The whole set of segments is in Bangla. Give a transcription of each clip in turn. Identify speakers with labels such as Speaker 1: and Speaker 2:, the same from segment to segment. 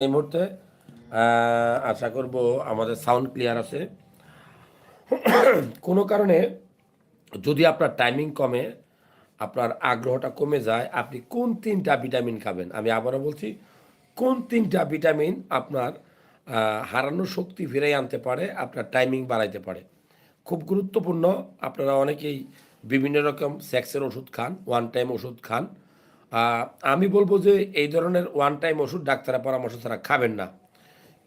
Speaker 1: এই মুহূর্তে আশা করব আমাদের সাউন্ড ক্লিয়ার আছে। কোনো কারণে যদি আপনার টাইমিং কমে, আপনার আগ্রহটা কমে যায়, আপনি কোন ৩টা ভিটামিন খাবেন? আমি আবারও বলছি, কোন ৩টা ভিটামিন আপনার হারানো শক্তি ফিরিয়ে আনতে পারে, আপনার টাইমিং বাড়াইতে পারে? খুব গুরুত্বপূর্ণ। আপনারা অনেকেই বিভিন্ন রকম সেক্সের ওষুধ খান, ওয়ান টাইম ওষুধ খান। আমি বলবো যে এই ধরনের ওয়ান টাইম ওষুধ ডাক্তারের পরামর্শ ছাড়া খাবেন না।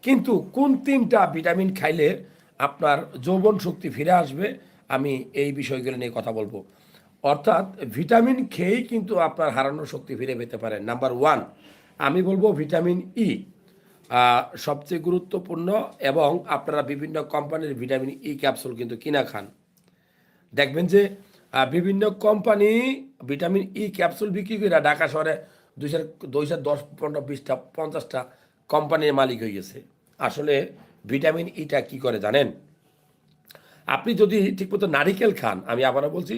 Speaker 1: কিন্তু কোন ৩টা ভিটামিন খাইলে আপনার যৌবন শক্তি ফিরে আসবে, আমি এই বিষয়গুলো নিয়ে কথা বলবো। অর্থাৎ ভিটামিন খেয়েই কিন্তু আপনার হারানো শক্তি ফিরে পেতে পারেন। নাম্বার 1 আমি বলবো ভিটামিন ই, সবচেয়ে গুরুত্বপূর্ণ। এবং আপনারা বিভিন্ন কোম্পানির ভিটামিন ই ক্যাপসুল কিন্তু কিনা খান, দেখবেন যে বিভিন্ন কোম্পানি ভিটামিন ই ক্যাপসুল বিক্রি করে ঢাকা শহরে 210, 15, 20টা, 50টা কোম্পানির মালিক হয়ে গেছে। আসলে ভিটামিন ইটা কি করে জানেন? আপনি যদি ঠিকমতো নারিকেল খান, আমি আবারও বলছি,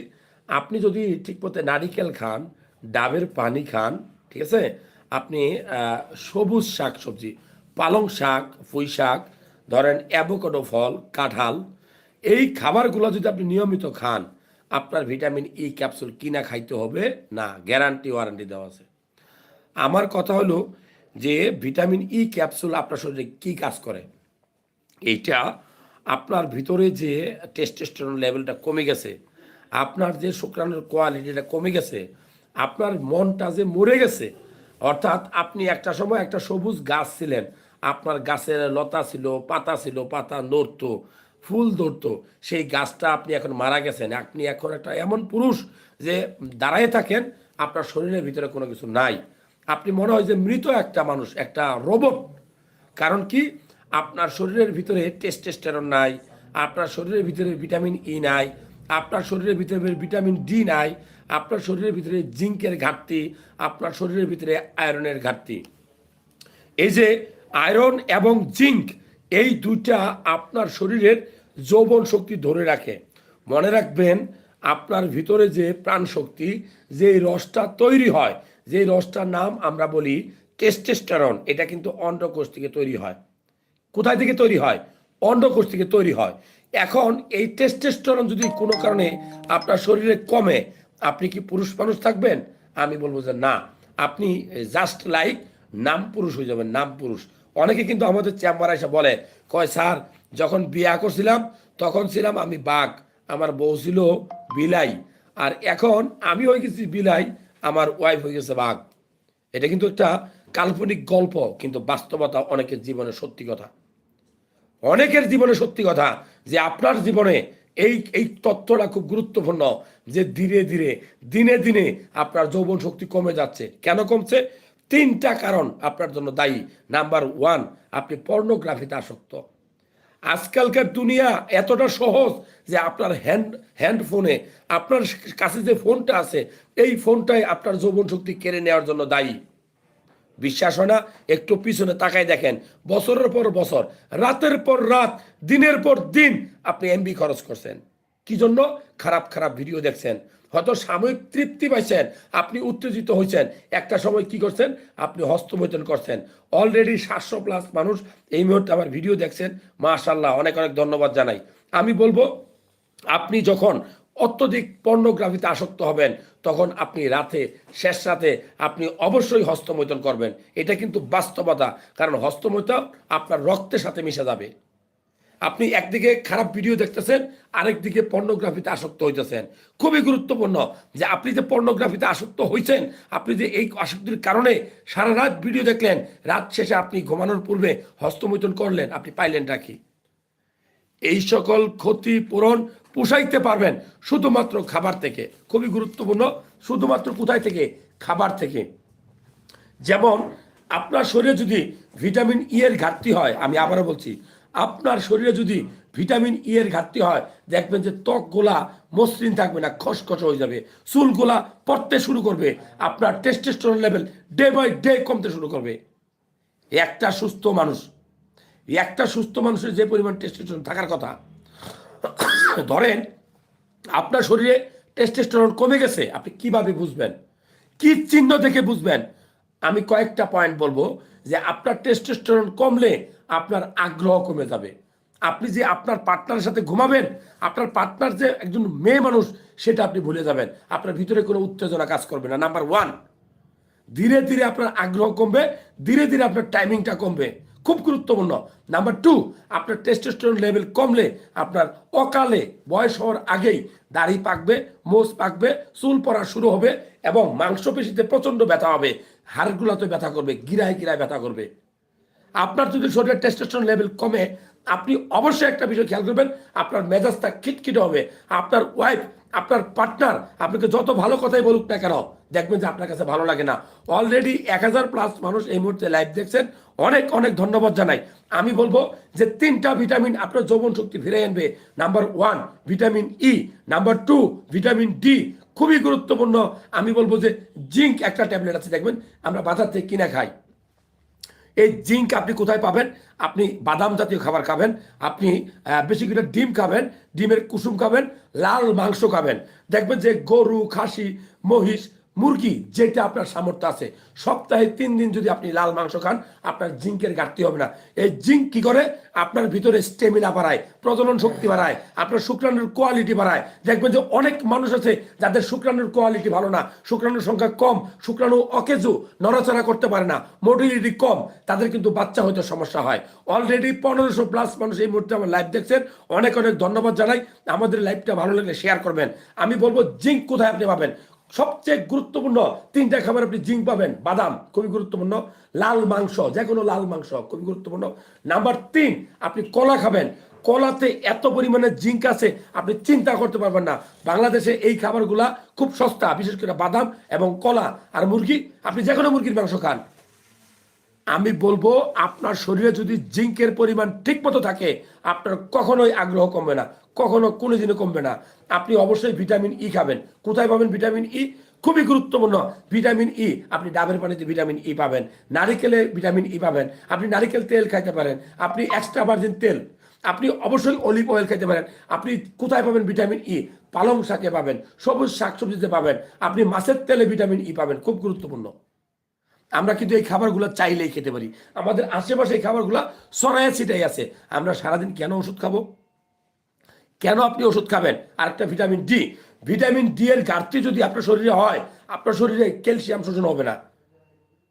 Speaker 1: আপনি যদি ঠিকমতো নারিকেল খান, ডাবের পানি খান, ঠিক আছে, আপনি সবুজ শাক সবজি, পালং শাক, পুঁই শাক, ধরেন অ্যাভোকাডো ফল, কাঁঠাল, এই খাবারগুলো যদি আপনি নিয়মিত খান, আপনার ভিটামিন ই ক্যাপসুল কিনা খাইতে হবে না, গ্যারান্টি ওয়ারেন্টি দেওয়া আছে। আমার কথা হলো যে ভিটামিন ই ক্যাপসুল আপনার শরীরে কী কাজ করে। এইটা আপনার ভিতরে যে টেস্টোস্টেরন লেভেলটা কমে গেছে, আপনার যে শুক্রাণুর কোয়ালিটিটা কমে গেছে, আপনার মনটা যে মরে গেছে, অর্থাৎ আপনি একটা সময় একটা সবুজ গাছ ছিলেন, আপনার গাছের লতা ছিল, পাতা ছিল, পাতা নড়তো, ফুল ধরতো, সেই গাছটা আপনি এখন মারা গেছেন। আপনি এখন একটা এমন পুরুষ যে দাঁড়ায় থাকেন, আপনার শরীরের ভিতরে কোনো কিছু নাই, আপনি মনে হয় যে মৃত একটা মানুষ, একটা রোবট। কারণ কি? আপনার শরীরের ভিতরে টেস্টোস্টেরন নাই, আপনার শরীরের ভিতরে ভিটামিন ই নাই, আপনার শরীরের ভিতরে ভিটামিন ডি নাই, আপনার শরীরের ভিতরে জিঙ্কের ঘাটতি, আপনার শরীরের ভিতরে আয়রনের ঘাটতি। এই যে আয়রন এবং জিঙ্ক, এই দুইটা আপনার শরীরের যৌবন শক্তি ধরে রাখে। মনে রাখবেন, আপনার ভিতরে যে প্রাণ শক্তি, যে রসটা তৈরি হয়, যে রসটার নাম আমরা বলি টেস্টোস্টেরন, এটা কিন্তু অন্ডকোষ থেকে তৈরি হয়। কোথায় থেকে তৈরি হয়? অন্ডকোষ থেকে তৈরি হয়। এখন এই টেস্টোস্টেরন যদি কোনো কারণে আপনার শরীরে কমে, আপনি কি পুরুষ মানুষ থাকবেন? আমি বলবো যে না, আপনি জাস্ট লাইক নাম পুরুষ হয়ে যাবেন, নাম পুরুষ। অনেকে কিন্তু আমাদের চেম্বারে এসে বলে, কয় স্যার, যখন বিয়া করছিলাম তখন ছিলাম আমি বাঘ, আমার বউ ছিল বিলাই, আর এখন আমি হয়ে গেছি বিলাই, আমার ওয়াইফ হয়ে গেছে বাঘ। এটা কিন্তু একটা কাল্পনিক গল্প, কিন্তু বাস্তবতা অনেকের জীবনে সত্যি কথা। অনেকের জীবনে সত্যি কথা যে আপনার জীবনে এই এই তথ্যটা খুব গুরুত্বপূর্ণ, যে ধীরে ধীরে দিনে দিনে আপনার যৌবন শক্তি কমে যাচ্ছে। কেন কমছে? 3টা কারণ আপনার জন্য দায়ী। নাম্বার 1, আপনি পর্নোগ্রাফিতে আসক্ত। আজকালকার দুনিয়া এতটা সহজ যে আপনার হ্যান্ড ফোনে, আপনার কাছে যে ফোনটা আছে, এই ফোনটাই আপনার যৌবন শক্তি কেড়ে নেওয়ার জন্য দায়ী। বিশ্বাস হয় না? একটু পিছনে তাকায় দেখেন, বছরের পর বছর, রাতের পর রাত, দিনের পর দিন আপনি এমবি খরচ করছেন। কি জন্য? খারাপ খারাপ ভিডিও দেখছেন, হয়তো সাময়িক তৃপ্তি পাইছেন, আপনি উত্তেজিত হয়েছেন, একটা সময় কি করছেন? আপনি হস্তমৈথুন করছেন। অলরেডি 700+ মানুষ এই মুহূর্তে আমার ভিডিও দেখছেন, মাশাআল্লাহ, অনেক অনেক ধন্যবাদ জানাই। আমি বলবো, আপনি যখন অত্যধিক পর্নোগ্রাফিতে আসক্ত হবেন, তখন আপনি রাতে, শেষ রাতে আপনি অবশ্যই হস্তমৈথুন করবেন। এটা কিন্তু বাস্তবতা, কারণ হস্তমৈথুন আপনার রক্তের সাথে মিশে যাবে। আপনি একদিকে খারাপ ভিডিও দেখতেছেন, আরেকদিকে পর্নোগ্রাফিতে আসক্ত হইতেছেন। খুবই গুরুত্বপূর্ণ যে আপনি যে পর্নোগ্রাফিতে আসক্ত হয়েছেন, আপনি যে এই আসক্তির কারণে সারা রাত ভিডিও দেখলেন, রাত শেষে আপনি ঘুমানোর পূর্বে হস্তমৈথুন করলেন, আপনি পাইলেনটা কি? এই সকল ক্ষতিপূরণ পোষাইতে পারবেন শুধুমাত্র খাবার থেকে। খুবই গুরুত্বপূর্ণ, শুধুমাত্র কোথায় থেকে? খাবার থেকে। যেমন আপনার শরীরে যদি ভিটামিন ই এর ঘাটতি হয়, আমি আবারও বলছি, আপনার শরীরে যদি ভিটামিন ই এর ঘাটতি হয়, দেখবেন যে ত্বকগুলা মসৃণ থাকবে না, খসখস হয়ে যাবে, চুলগুলা পড়তে শুরু করবে, আপনার testosterone level day by day কমতে শুরু করবে। একটা সুস্থ মানুষ, একটা সুস্থ মানুষের যে পরিমাণ টেস্টোস্টেরন থাকার কথা, ধরেন আপনার শরীরে টেস্টোস্টেরন কমে গেছে, আপনি কিভাবে বুঝবেন? কি চিহ্ন থেকে বুঝবেন? আমি কয়েকটা পয়েন্ট বলবো যে আপনার টেস্টোস্টেরন কমলে আপনার আগ্রহ কমে যাবে। আপনি যে আপনার পার্টনারের সাথে ঘুমাবেন, আপনার পার্টনার যে একজন মেয়ে মানুষ সেটা আপনি ভুলে যাবেন, আপনার ভিতরে কোনো উত্তেজনা কাজ করবে না। নাম্বার ওয়ান, ধীরে ধীরে আপনার আগ্রহ কমবে, ধীরে ধীরে আপনার টাইমিংটা কমবে, খুব গুরুত্বপূর্ণ। নাম্বার টু, আপনার টেস্টোস্টেরন লেভেল কমলে আপনার অকালে বয়স হওয়ার আগেই দাড়ি পাকবে, মোজ পাকবে, চুল পড়া শুরু হবে এবং মাংসপেশিতে প্রচন্ড ব্যথা হবে, হাড়গুলোতে ব্যথা করবে, গিরায় গিরায় ব্যথা করবে। আপনার যদি শরীরের টেস্টোস্টেরন লেভেল কমে, আপনি অবশ্যই একটা বিষয় খেয়াল করবেন, আপনার মেজাজটা খিটখিটে হবে। আপনার ওয়াইফ, আপনার পার্টনার আপনাকে যত ভালো কথাই বলুক না কেন, দেখবেন যে আপনার কাছে ভালো লাগে না। অলরেডি 1000+ মানুষ এই মুহূর্তে লাইভ দেখছেন, অনেক অনেক ধন্যবাদ জানাই। আমি বলবো যে 3টা ভিটামিন আপনার যৌবন শক্তি ফিরে আনবে। Number 1 vitamin E, number 2 vitamin D, খুবই গুরুত্বপূর্ণ। আমি বলবো যে জিঙ্ক একটা ট্যাবলেট আছে, দেখবেন আমরা বাজার থেকে কিনে খাই। এই জিঙ্ক আপনি কোথায় পাবেন? আপনি বাদাম জাতীয় খাবার খাবেন, আপনি বেশি করে ডিম খাবেন, ডিমের কুসুম খাবেন, লাল মাংস খাবেন। দেখবেন যে গরু, খাসি, মহিষ, মুরগি যেটা আপনার সামর্থ্য আছে, সপ্তাহে 3 দিন যদি আপনি লাল মাংস খান, আপনার জিঙ্কের ঘাটতি হবে না। এই জিঙ্ক কি করে? আপনার ভিতরে স্টেমিনা বাড়ায়, প্রজনন শক্তি বাড়ায়, আপনার শুক্রাণুর কোয়ালিটি বাড়ায়। দেখবেন যে অনেক মানুষ আছে যাদের শুক্রাণুর কোয়ালিটি ভালো না, শুক্রাণুর সংখ্যা কম, শুক্রাণু অকেজু, নড়াচড়া করতে পারে না, মোটিলিটি কম, তাদের কিন্তু বাচ্চা হইতে সমস্যা হয়। অলরেডি 1500+ মানুষ এই মুহূর্তে আমার লাইভ দেখছেন, অনেক অনেক ধন্যবাদ জানাই। আমাদের লাইভটা ভালো লাগলে শেয়ার করবেন। আমি বলবো জিঙ্ক কোথায় আপনি পাবেন? সবচেয়ে গুরুত্বপূর্ণ 3টা খাবার আপনি জিঙ্ক পাবেন। বাদাম খুবই গুরুত্বপূর্ণ, লাল মাংস, যে কোনো লাল মাংস খুবই গুরুত্বপূর্ণ। নাম্বার 3, আপনি কলা খাবেন। কলাতে এত পরিমাণে জিঙ্ক আছে আপনি চিন্তা করতে পারবেন না। বাংলাদেশে এই খাবারগুলা খুব সস্তা, বিশেষ করে বাদাম এবং কলা। আর মুরগি, আপনি যে কোনো মুরগির মাংস খান। আমি বলবো আপনার শরীরে যদি জিঙ্কের পরিমাণ ঠিক মতো থাকে, আপনার কখনোই আগ্রহ কমবে না, কখনো কোনো দিনও কমবে না। আপনি অবশ্যই ভিটামিন ই খাবেন। কোথায় পাবেন ভিটামিন ই? খুবই গুরুত্বপূর্ণ। ভিটামিন ই আপনি ডাবের পানিতে ভিটামিন ই পাবেন, নারিকেলে ভিটামিন ই পাবেন, আপনি নারিকেল তেল খাইতে পারেন, আপনি এক্সট্রা ভার্জিন তেল, আপনি অবশ্যই অলিভ অয়েল খেতে পারেন। আপনি কোথায় পাবেন ভিটামিন ই? পালং শাকে পাবেন, সবুজ শাকসবজিতে পাবেন, আপনি মাছের তেলে ভিটামিন ই পাবেন। খুব গুরুত্বপূর্ণ। আমরা কিন্তু এই খাবারগুলো চাইলেই খেতে পারি। আমাদের আশেপাশে এই খাবারগুলো ছড়ায় ছিটাই আছে। আমরা সারাদিন কেন ওষুধ খাবো? কেন আপনি ওষুধ খাবেন? আরেকটা ভিটামিন ডি, ভিটামিন ডি এর ঘাটতি যদি আপনার শরীরে হয়, আপনার শরীরে ক্যালসিয়াম শোষণ হবে না।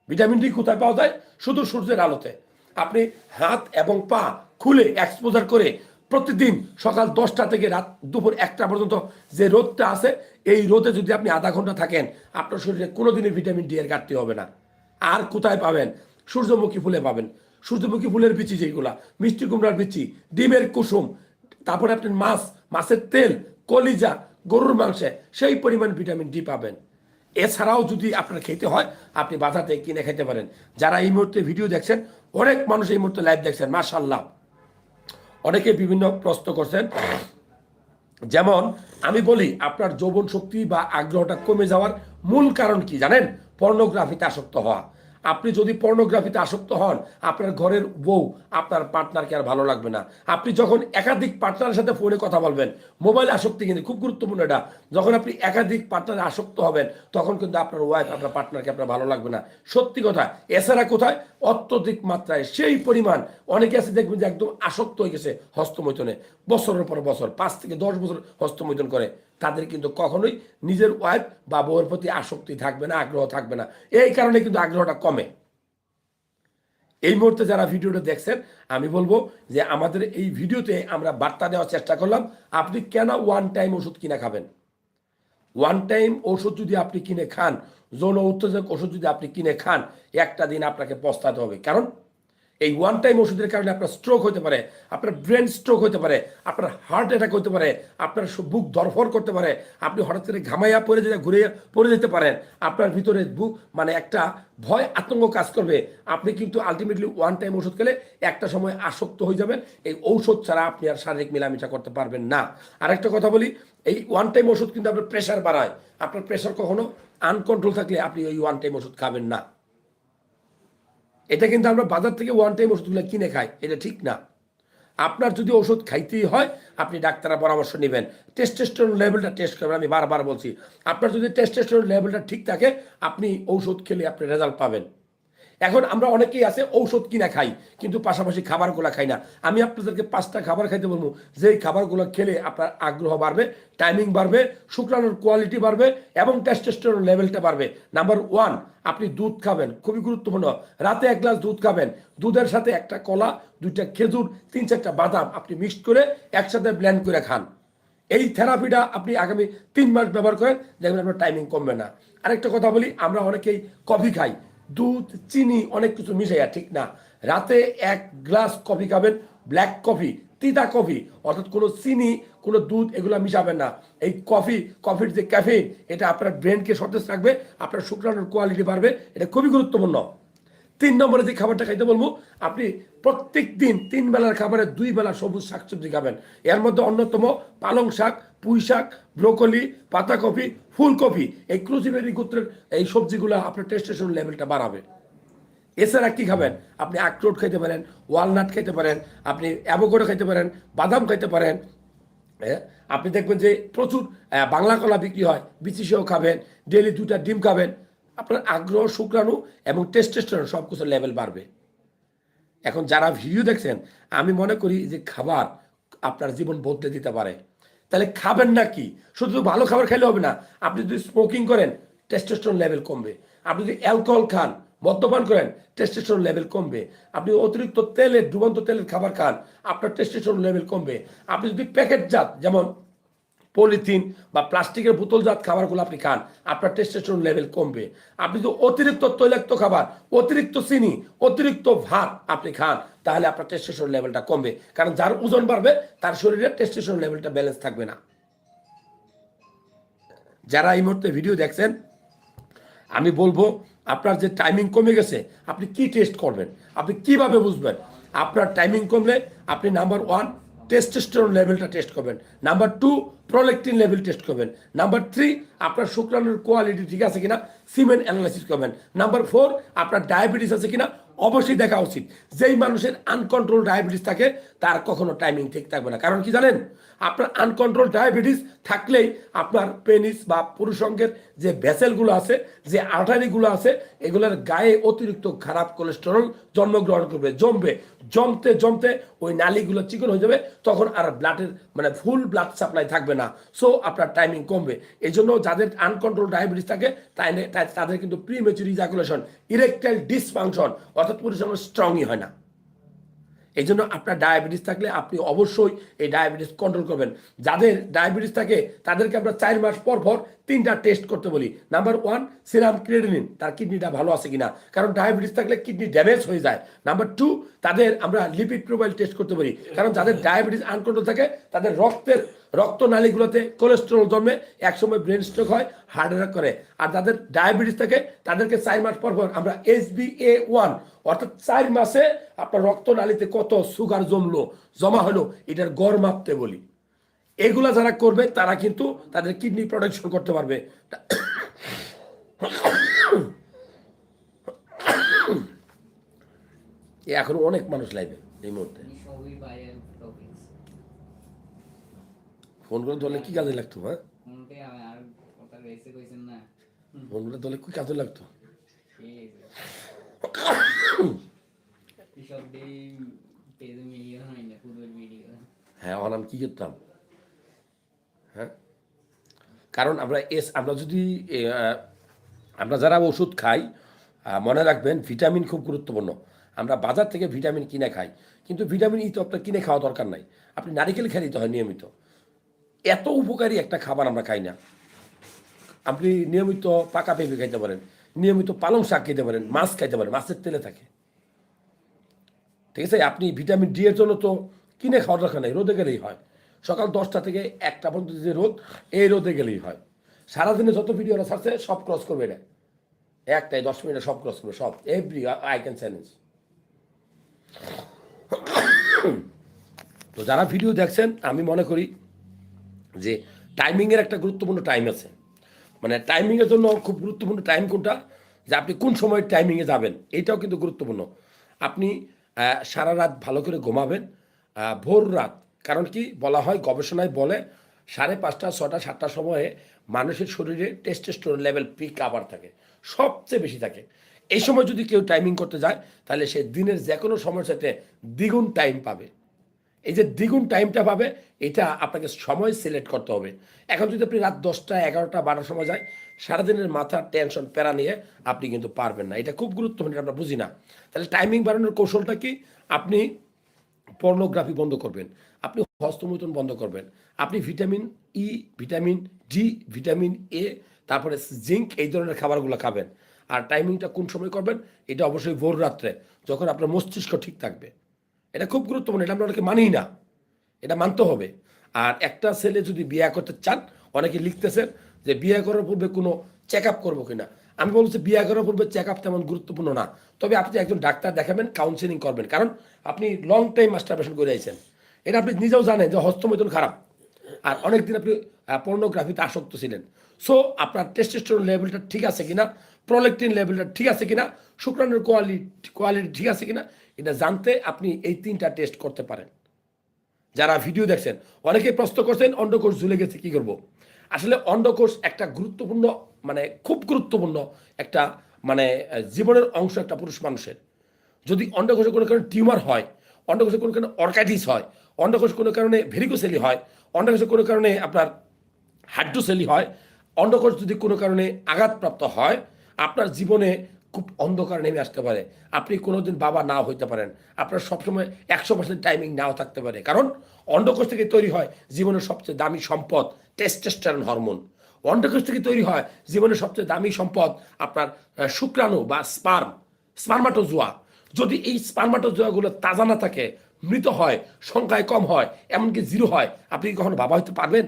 Speaker 1: ভিটামিন ডি কোথায় পাওয়া যায়? শুধু সূর্যের আলোতে। আপনি হাত এবং পা খুলে এক্সপোজার করে প্রতিদিন সকাল 10টা থেকে রাত দুপুর 1টা পর্যন্ত যে রোদটা আছে, এই রোদে যদি আপনি আধা ঘন্টা থাকেন, আপনার শরীরে কোনোদিনই ভিটামিন ডি এর ঘাটতি হবে না। আর কোথায় পাবেন? সূর্যমুখী ফুলে পাবেন। সূর্যমুখী ফুলের বিচি, যেগুলা মিষ্টি কুমড়ার বিচি, ডিমের কুসুম, তারপরে আপনি মাছ, মাছের তেল, কলিজা, গরুর মাংসে সেই পরিমাণ ভিটামিন ডি পাবেন। এছাড়াও যদি আপনার খেতে হয়, আপনি বাজার থেকে কিনে খেতে পারেন। যারা এই মুহূর্তে ভিডিও দেখছেন, অনেক মানুষ এই মুহূর্তে লাইভ দেখছেন, মাশাআল্লাহ। অনেকে বিভিন্ন প্রশ্ন করছেন। যেমন আমি বলি, আপনার যৌবন শক্তি বা আগ্রহটা কমে যাওয়ার মূল কারণ কি জানেন? পর্নোগ্রাফিতে আসক্ত হওয়া। আপনি যদি পর্নোগ্রাফিতে আসক্ত হন, আপনার ঘরের বউ, আপনার পার্টনারকে আর ভালো লাগবে না। আপনি যখন একাধিক পার্টনারের সাথে ফোনে কথা বলবেন, মোবাইল আসক্তি কিন্তু খুব গুরুত্বপূর্ণ এটা। যখন আপনি একাধিক পার্টনারে আসক্ত হবেন, তখন কিন্তু আপনার ওয়াইফ, আপনার পার্টনারকে আপনার ভালো লাগবে না। সত্যি কথা। এছাড়া কোথায়? অত্যধিক মাত্রায়, সেই পরিমাণ। অনেকে আছে দেখবেন যে একদম আসক্ত হয়ে গেছে হস্তমৈথুনে, বছরের পর বছর, 5 থেকে 10 বছর হস্তমৈথুন করে। তাদের কিন্তু কখনোই নিজের ওয়াইফ বা বউয়ের প্রতি আসক্তি থাকবে না, আগ্রহ থাকবে না। এই কারণে কিন্তু আগ্রহটা কমে। এই মুহূর্তে যারা ভিডিওটা দেখছেন, আমি বলবো যে আমাদের এই ভিডিওতে আমরা বার্তা দেওয়ার চেষ্টা করলাম, আপনি কেন ওয়ান টাইম ওষুধ কিনে খাবেন। ওয়ান টাইম ওষুধ যদি আপনি কিনে খান, যৌন উত্তেজক ওষুধ যদি আপনি কিনে খান, একটা দিন আপনাকে পস্তাতে হবে। কারণ এই ওয়ান টাইম ওষুধের কারণে আপনার স্ট্রোক হতে পারে, আপনার ব্রেন স্ট্রোক হতে পারে, আপনার হার্ট অ্যাটাক হতে পারে, আপনার বুক ধরফর করতে পারে, আপনি হঠাৎ করে ঘামাইয়া পড়ে যেতে, ঘুরে পড়ে যেতে পারেন, আপনার ভিতরে বুক মানে একটা ভয় আতঙ্ক কাজ করবে। আপনি কিন্তু আলটিমেটলি ওয়ান টাইম ওষুধ খেলে একটা সময় আসক্ত হয়ে যাবেন। এই ঔষধ ছাড়া আপনি আর শারীরিক মেলামেশা করতে পারবেন না। আরেকটা কথা বলি, এই ওয়ান টাইম ওষুধ কিন্তু আপনার প্রেশার বাড়ায়। আপনার প্রেশার কখনো আনকন্ট্রোল থাকলে আপনি ওই ওয়ান টাইম ওষুধ খাবেন না। এটা কিন্তু আমরা বাজার থেকে ওয়ান টাইম ওষুধগুলো কিনে খাই, এটা ঠিক না। আপনার যদি ওষুধ খাইতেই হয় আপনি ডাক্তারের পরামর্শ নেবেন, টেস্টোস্টেরন লেভেলটা টেস্ট করবেন। আমি বারবার বলছি, আপনার যদি টেস্টোস্টেরন লেভেলটা ঠিক থাকে আপনি ঔষধ খেলে আপনি রেজাল্ট পাবেন। এখন আমরা অনেকেই আছে ঔষধ কিনা খাই কিন্তু পাশাপাশি খাবারগুলো খাই না। আমি আপনাদেরকে 5টা খাবার খাইতে বলবো, যেই খাবারগুলো খেলে আপনার আগ্রহ বাড়বে, টাইমিং বাড়বে, শুক্রাণুর কোয়ালিটি বাড়বে এবং টেস্টোস্টেরন লেভেলটা বাড়বে। নাম্বার 1, আপনি দুধ খাবেন, খুবই গুরুত্বপূর্ণ। রাতে 1 গ্লাস দুধ খাবেন, দুধের সাথে একটা কলা, 2টা খেজুর, 3-4টা বাদাম আপনি মিক্সড করে একসাথে ব্লেন্ড করে খান। এই থেরাপিটা আপনি আগামী 3 মাস ব্যবহার করেন, দেখবেন আপনার টাইমিং কমবে না। আরেকটা কথা বলি, আমরা অনেকেই কফি খাই, দুধ, চিনি, অনেক কিছু মিশাইয়া, ঠিক না। রাতে 1 গ্লাস কফি খাবেন, ব্ল্যাক কফি, তিতা কফি, অর্থাৎ কোনো চিনি, কোনো দুধ এগুলো মিশাবেন না। এই কফির যে ক্যাফেইন, এটা আপনার ব্রেনকে সতেজ রাখবে, আপনার শুক্রাণুর কোয়ালিটি বাড়বে, এটা খুবই গুরুত্বপূর্ণ। 3 নম্বরে যে খাবারটা খাইতে বলবো, আপনি প্রত্যেক দিন 3 বেলার খাবারে 2 বেলা সবুজ শাকসবজি খাবেন। এর মধ্যে অন্যতম পালং শাক, পুঁই শাক, ব্রোকলি, পাতাকপি, ফুলকপি, এই ক্রুসিফেরি গোত্রের এই সবজিগুলো আপনার টেস্টোস্টেরন লেভেলটা বাড়াবে। এছাড়া কি খাবেন, আপনি আখরোট খাইতে পারেন, ওয়ালনাট খাইতে পারেন, আপনি অ্যাভোকাডো খাইতে পারেন, বাদাম খাইতে পারেন। আপনি দেখবেন যে প্রচুর বাংলা কলা বিক্রি হয়, বিচি সহ খাবেন, ডেইলি 2টা ডিম খাবেন, আপনার আগ্রহ, শুক্রাণু এবং টেস্টোস্টেরন সব কিছু লেভেল বাড়বে। এখন যারা ভিডিও দেখছেন, আমি মনে করি যে খাবার আপনার জীবন বদলে দিতে পারে। তাহলে খাবেন না কি, শুধু ভালো খাবার খেলে হবে না। আপনি যদি স্মোকিং করেন টেস্টোস্টেরন লেভেল কমবে, আপনি যদি অ্যালকোহল খান, মদ্যপান করেন, টেস্টোস্টেরন লেভেল কমবে, আপনি অতিরিক্ত তেলের, ডুবন্ত তেলের খাবার খান, আপনার টেস্টোস্টেরন লেভেল কমবে, আপনি যদি প্যাকেটজাত যেমন পলিথিন বা প্লাস্টিকের বোতলজাত খাবারগুলো আপনি খান, আপনার টেস্টোস্টেরন লেভেল কমবে, আপনি যদি অতিরিক্ত তৈলাক্ত খাবার, অতিরিক্ত চিনি, অতিরিক্ত ভাত আপনি খান, তাহলে আপনার টেস্টোস্টেরন লেভেলটা কমবে। কারণ যার ওজন বাড়বে তার শরীরে টেস্টোস্টেরন লেভেলটা ব্যালেন্স থাকবে না। যারা এই মুহূর্তে ভিডিও দেখছেন, আমি বলবো আপনার যে টাইমিং কমে গেছে, আপনি কি টেস্ট করবেন, আপনি কিভাবে বুঝবেন আপনার টাইমিং কমলে? আপনি নাম্বার 1 টেস্টোস্টেরন লেভেলটা টেস্ট করবেন, নাম্বার 2 প্রোল্যাক্টিন লেভেল টেস্ট করবেন, নাম্বার 3 আপনার শুক্রাণুর কোয়ালিটি ঠিক আছে কিনা সিমেন অ্যানালাইসিস করবেন, নাম্বার 4 আপনার ডায়াবেটিস আছে কিনা অবশ্যই দেখা উচিত। যেই মানুষের আনকন্ট্রোল ডায়াবেটিস থাকে তার কখনো টাইমিং ঠিক থাকবে না। কারণ কি জানেন, আপনার আনকন্ট্রোল ডায়াবেটিস থাকলেই আপনার পেনিস বা পুরুষাঙ্গের যে ভেসেলগুলো আছে, যে আর্টারিগুলো আছে, এগুলোর গায়ে অতিরিক্ত খারাপ কোলেস্টেরল জন্মগ্রহণ করবে, জমতে জমতে ওই নালীগুলো চিকন হয়ে যাবে, তখন আর ব্লাডের মানে ফুল ব্লাড সাপ্লাই থাকবে না। সো আপনার টাইমিং কমবে। এই জন্য যাদের আনকন্ট্রোল ডায়াবেটিস থাকে তাদের কিন্তু প্রিমেচুর ইজাকুলেশন, ইরেকটাইল ডিসফাংশন, অর্থাৎ পুরুষাঙ্গ স্ট্রংই হয় না। এই জন্য আপনার ডায়াবেটিস থাকলে আপনি অবশ্যই এই ডায়াবেটিস কন্ট্রোল করবেন। যাদের ডায়াবেটিস থাকে তাদেরকে আমরা 4 মাস পর পর 3টা টেস্ট করতে বলি। নাম্বার 1 সিরাম ক্রিয়েটিনিন, তার কিডনিটা ভালো আছে কিনা, কারণ ডায়াবেটিস থাকলে কিডনি ড্যামেজ হয়ে যায়। নাম্বার 2 তাদের আমরা লিপিড প্রোফাইল টেস্ট করতে বলি, কারণ যাদের ডায়াবেটিস আনকন্ট্রোল থাকে তাদের রক্তনালীগুলোতে কোলেস্টেরল জন্মে, একসময় ব্রেন স্ট্রোক হয়, হার্ট অ্যাটাক করে। আর যাদের ডায়াবেটিস থাকে তাদেরকে 4 মাস পর পর আমরা HbA1, অর্থাৎ 4 মাসে আপনার রক্তনালীতে কত সুগার জমা হলো এটার গড় মাপতে বলি। এগুলা যারা করবে তারা কিন্তু তাদের কিডনি প্রোটেকশন করতে পারবে। এখন অনেক মানুষ লাইবে এই মুহূর্তে ফোন করে ধরলে কি কাজে লাগতো? হ্যাঁ, ফোন করে ধরলে কি কাজে লাগতো? হ্যাঁ, অনাম কি করতাম? হ্যাঁ, কারণ আমরা যদি আমরা যারা ওষুধ খাই, মনে রাখবেন ভিটামিন খুব গুরুত্বপূর্ণ। আমরা বাজার থেকে ভিটামিন কিনে খাই, কিন্তু ভিটামিন ই তো আপনার কিনে খাওয়া দরকার নাই, আপনি নারিকেল খেয়ে নিতে হয় নিয়মিত। এত উপকারী একটা খাবার আমরা খাই না। আপনি নিয়মিত পাকা পেঁপে খাইতে পারেন, নিয়মিত পালং শাক খেতে পারেন, মাছ খাইতে পারেন, মাছের তেলে থাকে, ঠিক আছে। আপনি ভিটামিন ডি এর জন্য তো কিনে খাওয়ার দরকার নেই, রোদে গেলেই হয়। সকাল 10টা থেকে 1টা পর্যন্ত যে রোদ, এই রোদে গেলেই হয়। সারাদিনে যত ভিডিওরা ছাড়ছে সব ক্রস করবে এটা, 1টায় 10 মিনিটে সব ক্রস করবে, সব এভরি আই ক্যান চ্যালেঞ্জ। তো যারা ভিডিও দেখছেন, আমি মনে করি যে টাইমিংয়ের একটা গুরুত্বপূর্ণ টাইম আছে। মানে টাইমিংয়ের জন্য খুব গুরুত্বপূর্ণ টাইম কোনটা, যে আপনি কোন সময় টাইমিংয়ে যাবেন, এইটাও কিন্তু গুরুত্বপূর্ণ। আপনি সারা রাত ভালো করে ঘুমাবেন, ভোর রাত। কারণ কি বলা হয়, গবেষণায় বলে 5:30, 6টা, 7টার সময়ে মানুষের শরীরে টেস্টোস্টেরন লেভেল পিক আবার থাকে, সবচেয়ে বেশি থাকে। এই সময় যদি কেউ টাইমিং করতে যায় তাহলে সে দিনের যে কোনো সময়ের সাথে দ্বিগুণ টাইম পাবে। এই যে দ্বিগুণ টাইমটা পাবে, এটা আপনাকে সময় সিলেক্ট করতে হবে। এখন যদি আপনি রাত 10টা, 11টা, 12টার সময় যায়, সারাদিনের মাথার টেনশন প্যারা নিয়ে আপনি কিন্তু পারবেন না। এটা খুব গুরুত্বপূর্ণ, আমরা বুঝি না। তাহলে টাইমিং বাড়ানোর কৌশলটা কি? আপনি পর্নোগ্রাফি বন্ধ করবেন, আপনি হস্তমৈথুন বন্ধ করবেন, আপনি vitamin E, vitamin D, vitamin A, তারপরে জিঙ্ক, এই ধরনের খাবারগুলো খাবেন। আর টাইমিংটা কোন সময় করবেন? এটা অবশ্যই ভোর রাত্রে, যখন আপনার মস্তিষ্ক ঠিক থাকবে। এটা খুব গুরুত্বপূর্ণ, এটা আমরা অনেকে মানি না, এটা মানতে হবে। আর একটা ছেলে যদি বিয়ে করতে চান, অনেকে লিখতেছেন যে বিয়ে করার পূর্বে কোনো চেক আপ করবো কিনা। আমি বলছি বিয়ে করার পূর্বে চেক আপ তেমন গুরুত্বপূর্ণ না, তবে আপনি একজন ডাক্তার দেখাবেন, কাউন্সেলিং করবেন, কারণ আপনি লং টাইম মাস্টারবেশন করে আইছেন। এটা আপনি নিজেও জানেন যে হস্তমৈথুন খারাপ, আর অনেকদিন আপনি পর্নোগ্রাফিতে আসক্ত ছিলেন। সো আপনার টেস্টোস্টেরন লেভেলটা ঠিক আছে কিনা, প্রোল্যাক্টিন লেভেলটা ঠিক আছে কিনা, শুক্রাণুর কোয়ালিটি ঠিক আছে কিনা, এটা জানতে আপনি এই 3টা টেস্ট করতে পারেন। যারা ভিডিও দেখছেন, অনেকেই প্রশ্ন করছেন অন্ডকোষ ঝুলে গেছে কি করব। আসলে অন্ডকোষ একটা গুরুত্বপূর্ণ, মানে খুব গুরুত্বপূর্ণ একটা, মানে জীবনের অংশ একটা পুরুষ মানুষের। যদি অন্ডকোষে কোনো কারণে টিউমার হয়, অন্ডকোষে কোনো কারণে অর্কাইটিস হয়, অন্ডকোষ কোনো কারণে ভেরিকোসেলি হয়, অন্ডকোষে কোনো কারণে আপনার হাইড্রোসেলি হয়, অন্ডকোষ যদি কোনো কারণে আঘাতপ্রাপ্ত হয়, আপনার জীবনে খুব অন্ধকার নেমে আসতে পারে। আপনি কোনোদিন বাবা নাও হইতে পারেন, আপনার সবসময় 100% টাইমিং নাও থাকতে পারে। কারণ অন্ডকোষ থেকে তৈরি হয় জীবনের সবচেয়ে দামি সম্পদ, টেস্টোস্টেরন হরমোন। অন্ডকোষ থেকে তৈরি হয় জীবনের সবচেয়ে দামি সম্পদ, আপনার শুক্রাণু বা স্পার্মাটোজোয়া। যদি এই স্পার্মাটোজোয়াগুলো তাজা না থাকে, মৃত হয়, সংখ্যায় কম হয়, এমনকি জিরো হয়, আপনি কি কখনো বাবা হইতে পারবেন?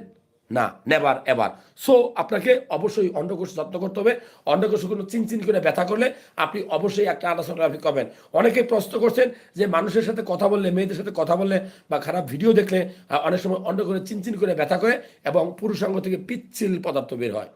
Speaker 1: না, নেভার এভার। সো আপনাকে অবশ্যই অন্ডকোষ যত্ন করতে হবে। অন্ডকোষ কোনো চিনচিন করে ব্যথা করলে আপনি অবশ্যই একটা আল্ট্রাসোনোগ্রাফি করবেন। অনেকে প্রশ্ন করছেন যে মানুষের সাথে কথা বললে, মেয়েদের সাথে কথা বললে বা খারাপ ভিডিও দেখলে অনেক সময় অন্ডকোষে চিনচিন করে ব্যথা করে এবং পুরুষাঙ্গ থেকে পিচ্ছিল পদার্থ বের হয়।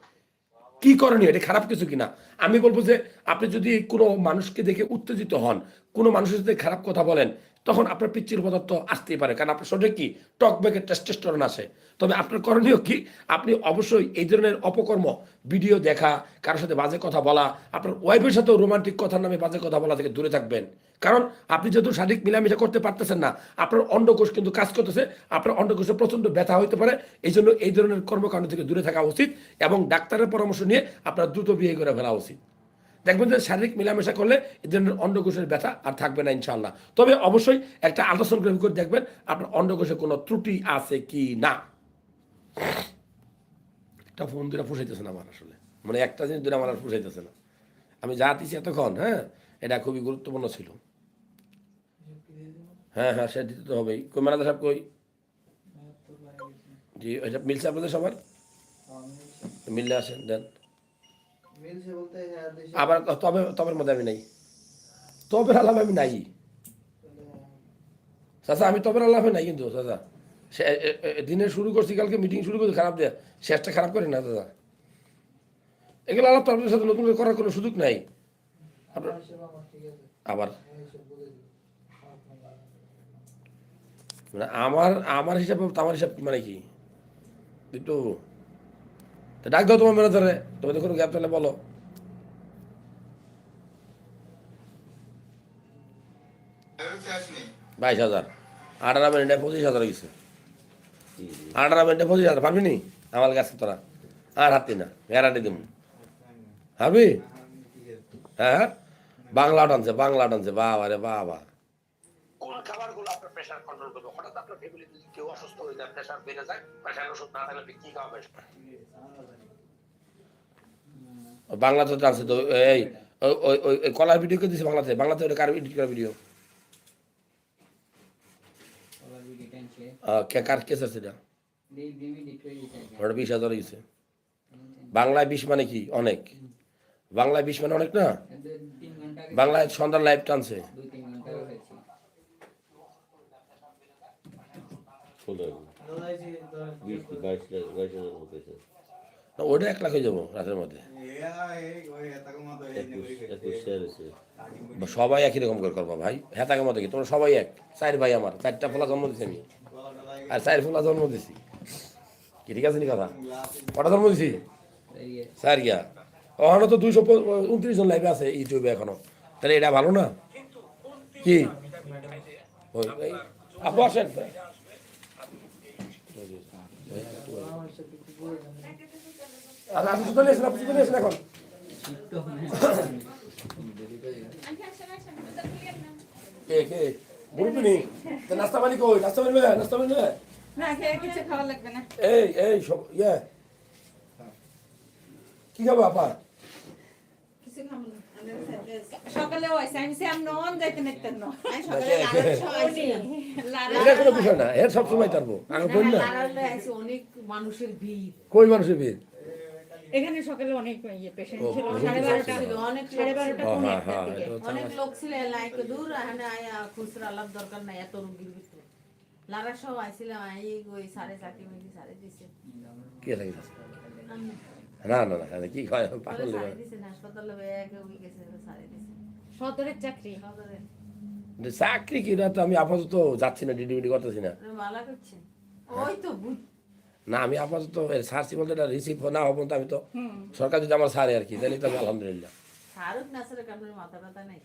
Speaker 1: কি করণীয়? এটা খারাপ কিছু কিনা? আমি বলবো যে আপনি যদি কোনো মানুষকে দেখে উত্তেজিত হন, কোনো মানুষের সাথে খারাপ কথা বলেন, তখন আপনার পিচ্ছিল পদার্থ আসতেই পারে, কারণ আপনার শরীরে কি টকব্যাকের টেস্টোস্টেরন আসে। তবে আপনার করণীয় কি? আপনি অবশ্যই এই ধরনের অপকর্ম, ভিডিও দেখা, কারোর সাথে বাজে কথা বলা, আপনার ওয়াইফের সাথেও রোমান্টিক কথার নামে বাজে কথা বলা থেকে দূরে থাকবেন। কারণ আপনি যেহেতু শারীরিক মিলামেশা করতে পারতেছেন না, আপনার অন্ডকোষ কিন্তু কাজ করতেছে, আপনার অন্ডকোষে প্রচণ্ড ব্যথা হইতে পারে। এই জন্য এই ধরনের কর্মকাণ্ড থেকে দূরে থাকা উচিত এবং ডাক্তারের পরামর্শ নিয়ে আপনার দ্রুত বিয়ে করে ফেলা উচিত। দেখবেন যে শারীরিক মিলামেশা করলে এই ধরনের অন্ডকোষের ব্যথা আর থাকবে না ইনশাআল্লাহ। তবে অবশ্যই একটা আল্ট্রাসাউন্ড করে দেখবেন আপনার অন্ডকোষে কোনো ত্রুটি আছে কি না। একটা ফোন দুটা ফুসাইতেছে না আমার, আসলে মানে একটা জিনিস দুটো আমার আর ফুসাইতেছে না। আমি যা দিচ্ছি এতক্ষণ, হ্যাঁ, এটা খুবই গুরুত্বপূর্ণ ছিল। হ্যাঁ হ্যাঁ, সে দিতে তো হবেই। কই ম্যানেজার সাহেব কই? জি, এটা মিলছে আপনাদের সবার? মিললে আসেন দেন। আবার তবে তবের মধ্যে আমি নাই, তবের আলাপ আমি নাই চাচা, আমি তবের আলাপে নাই কিন্তু চাচা। দিনে শুরু করছি, কালকে মিটিং শুরু করছি খারাপ দেয়া, শেষটা খারাপ করি না দাদা। এগুলো আলাপ তো আপনাদের সাথে নতুন করে করার কোনো সুযোগ নাই। আপনার আবার মানে আমার আমার হিসাবে আমার হিসাব মানে কি একটু ডাক দাও তোমার ম্যানেজারে, তোমাদের কোনো গ্যাপ তাহলে বলো। 22,000, 18 মিনিটে 25,000 গেছে। 18 মিনিটে 25,000 পারবি নি? আমার কাছে তোরা আর হাতি না, গ্যারান্টি দিব। পারবি? হ্যাঁ, বাংলা টানছে, বাংলা টানছে, বাবা রে বাবা। কোন খাবারগুলো আপনার প্রেসার কন্ট্রোল করবে? হঠাৎ আপনার ফ্যামিলিতে যদি কেউ অসুস্থ হয়ে যায়, প্রেসার বেড়ে যায়, প্রেসার ওষুধ না থাকলে কি খাওয়াবে? বাংলা তো টানছে তো। এই ওই ওই ওই কলার ভিডিও কে দিছে বাংলাতে? বাংলাতে ওটা কার এডিট করা ভিডিও? কার কেস আছে এটা? ওটা 20,000 গেছে। বাংলায় 20 মানে কি অনেক? বাংলায় 20 মানে অনেক না? বাংলায় সন্ধ্যার লাইভ টানছে। ওইটা 1 লাখ হয়ে যাবো রাতের মধ্যে। সবাই একই রকম করে করবা ভাই, হেতাকে মতো কি তোমরা সবাই এক। 4 ভাই আমার, 4টা ফোলা জন্ম দিছি আমি, আর 4 ফোলা জন্ম দিছি। কি ঠিক আছে নি কথা? কটা জন্ম দিছি? 4 গিয়া। ওখানে তো 229 জন লাইভে আছে ইউটিউবে এখনো, তাহলে এটা ভালো না কি? আপু আসেন। আচ্ছা আপনি চলে এসেন, আপনি চলে এসেন এখন। কে কে বলবি নি? নাস্তা পানি কই? নাস্তা পানি নেবে? নাস্তা পানি নেবে?
Speaker 2: না খেয়ে কিছু খাওয়া লাগবে না।
Speaker 1: এই সব কি খাবো আপা?
Speaker 2: কিছু খাবো না। সকালেও আইসে আমি সে আমি নন যাইতে নিতেন না। আমি সকালে
Speaker 1: এটা কোনো বিষয় না, এর সব সময় তারবো আমি কই না।
Speaker 3: অনেক মানুষের ভিড়,
Speaker 1: কই মানুষের ভিড়?
Speaker 2: এখানে সকালে অনেক পেশেন্ট ছিল,
Speaker 1: ও,
Speaker 2: 12:30
Speaker 3: অনেক
Speaker 2: 12:30
Speaker 1: হ্যাঁ,
Speaker 2: পৌনে
Speaker 1: হ্যাঁ,
Speaker 2: একটার দিকে।
Speaker 1: এটা হচ্ছে
Speaker 3: অনেক
Speaker 1: আমার-
Speaker 3: লোক ছিল লাইকে দূর এখানে আয়া খুচরা লাভ দরকার নাই এত রোগীর ভিতরে লারা সব আইছিলাম ওই সাড়ে চারটে মিনিট সাড়ে দিছে
Speaker 1: কে লাগিয়েছে? না কি খায় পাগল
Speaker 3: সাড়ে
Speaker 1: লাগে।
Speaker 3: দিছে হাসপাতালে ব্যাগ উই গেছে সাড়ে দিছে
Speaker 2: সদরের চাকরি।
Speaker 3: সদরে
Speaker 1: চাকরি কি না, তো আমি আপাতত যাচ্ছি না, ডিউটি করতেছি না।
Speaker 3: ভালো করছে ওই তো
Speaker 1: না আমি আপাতত সার্চি বলতে এটা রিসিভ না হবো, তো আমি তো সরকার যদি আমার সারে আর কি, তাহলে তো আমি আলহামদুলিল্লাহ।
Speaker 3: শাহরুখ নাসের কারণে মাথা ব্যথা নাই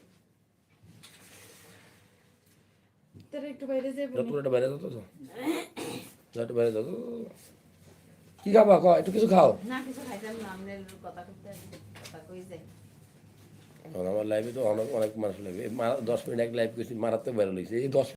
Speaker 2: তোর একটু বাইরে যাবো নি?
Speaker 1: পুরোটা বাইরে যেত তো, একটু বাইরে যেত। কি খাবা ক, একটু কিছু খাও।
Speaker 3: না কিছু খাইতাম না আমি কথা করতে আসি কথা কই যাই
Speaker 1: আমার লাইভে তো অনেক মানুষ লাইভে 10 মিনিট এক লাইভ করছি, মারাত্মক বাইরে লইছে এই 10